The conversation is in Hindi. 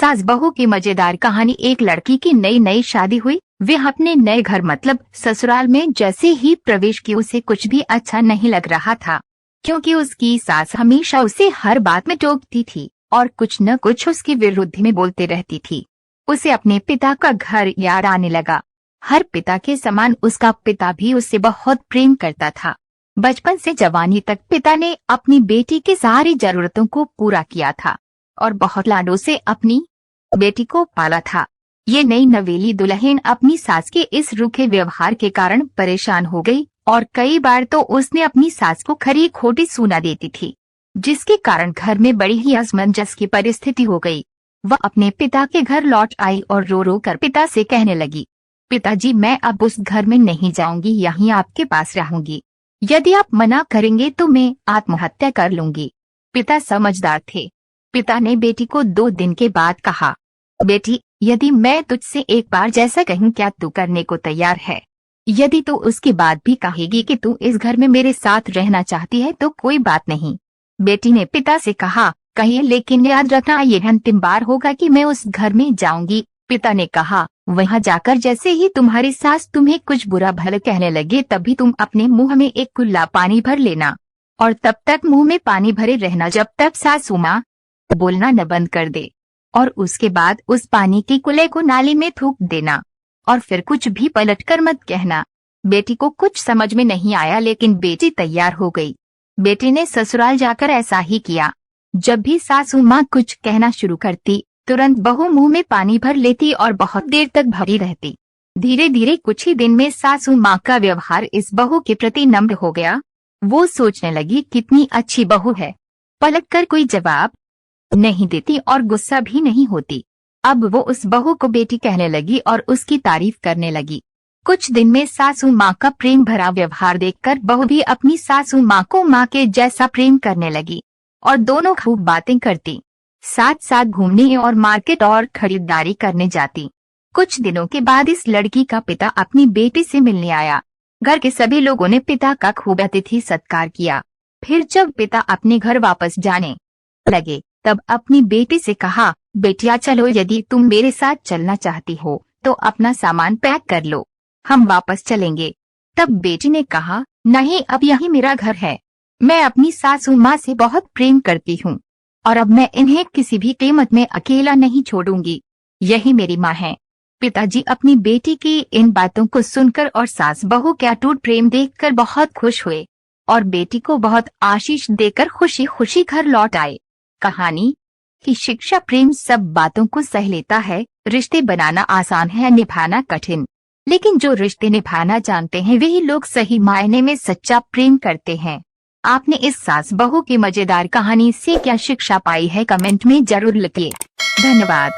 सास बहू की मजेदार कहानी। एक लड़की की नई नई शादी हुई। वे अपने नए घर मतलब ससुराल में जैसे ही प्रवेश की उसे कुछ भी अच्छा नहीं लग रहा था, क्योंकि उसकी सास हमेशा उसे हर बात में टोकती थी और कुछ न कुछ उसके विरुद्ध में बोलती रहती थी। उसे अपने पिता का घर याद आने लगा। हर पिता के समान उसका पिता भी उससे बहुत प्रेम करता था। बचपन से जवानी तक पिता ने अपनी बेटी की सारी जरूरतों को पूरा किया था और बहुत लाडों से अपनी बेटी को पाला था। ये नई नवेली दुल्हन अपनी सास के इस रूखे व्यवहार के कारण परेशान हो गई और कई बार तो उसने अपनी सास को खरी खोटी सुना देती थी, जिसके कारण घर में बड़ी ही असमंजस की परिस्थिति हो गई। वह अपने पिता के घर लौट आई और रो रो कर पिता से कहने लगी, पिताजी, मैं अब उस घर में नहीं जाऊंगी, यहीं आपके पास रहूंगी। यदि आप मना करेंगे तो मैं आत्महत्या कर लूंगी। पिता समझदार थे। पिता ने बेटी को 2 दिन के बाद कहा, बेटी, यदि मैं तुझसे एक बार जैसा कहूं क्या तू करने को तैयार है? यदि तू उसके बाद भी कहेगी कि तू इस घर में मेरे साथ रहना चाहती है तो कोई बात नहीं। बेटी ने पिता से कहा, कहिए, लेकिन याद रखना ये अंतिम बार होगा कि मैं उस घर में जाऊंगी। पिता ने कहा, वहां जाकर जैसे ही तुम्हारी सास तुम्हें कुछ बुरा भला कहने लगे तभी तुम अपने मुंह में एक कुल्ला पानी भर लेना और तब तक मुंह में पानी भरे रहना जब तक सासू माँ बोलना न बंद कर दे, और उसके बाद उस पानी के कुल्ले को नाली में थूक देना और फिर कुछ भी पलटकर मत कहना। बेटी को कुछ समझ में नहीं आया, लेकिन बेटी तैयार हो गई। बेटी ने ससुराल जाकर ऐसा ही किया। जब भी सासू माँ कुछ कहना शुरू करती तुरंत बहू मुंह में पानी भर लेती और बहुत देर तक भरी रहती। धीरे धीरे कुछ ही दिन में सासू माँ का व्यवहार इस बहू के प्रति नम्र हो गया। वो सोचने लगी, कितनी अच्छी बहू है, पलटकर कोई जवाब नहीं देती और गुस्सा भी नहीं होती। अब वो उस बहू को बेटी कहने लगी और उसकी तारीफ करने लगी। कुछ दिन में सासू माँ का प्रेम भरा व्यवहार देखकर बहू भी अपनी सासू माँ को माँ के जैसा प्रेम करने लगी और दोनों खूब बातें करती, साथ साथ घूमने और मार्केट और खरीदारी करने जाती। कुछ दिनों के बाद इस लड़की का पिता अपनी बेटी से मिलने आया। घर के सभी लोगों ने पिता का खूब अतिथि सत्कार किया। फिर जब पिता अपने घर वापस जाने लगे तब अपनी बेटी से कहा, बेटिया चलो, यदि तुम मेरे साथ चलना चाहती हो तो अपना सामान पैक कर लो, हम वापस चलेंगे। तब बेटी ने कहा, नहीं, अब यही मेरा घर है। मैं अपनी सासू माँ से बहुत प्रेम करती हूँ और अब मैं इन्हें किसी भी कीमत में अकेला नहीं छोड़ूंगी। यही मेरी माँ है। पिताजी अपनी बेटी की इन बातों को सुनकर और सास बहू का अटूट प्रेम देखकर बहुत खुश हुए और बेटी को बहुत आशीष देकर खुशी खुशी घर लौट आए। कहानी की शिक्षा, प्रेम सब बातों को सह लेता है। रिश्ते बनाना आसान है, निभाना कठिन, लेकिन जो रिश्ते निभाना जानते हैं वही लोग सही मायने में सच्चा प्रेम करते हैं। आपने इस सास बहू की मजेदार कहानी से क्या शिक्षा पाई है, कमेंट में जरूर लिखिए। धन्यवाद।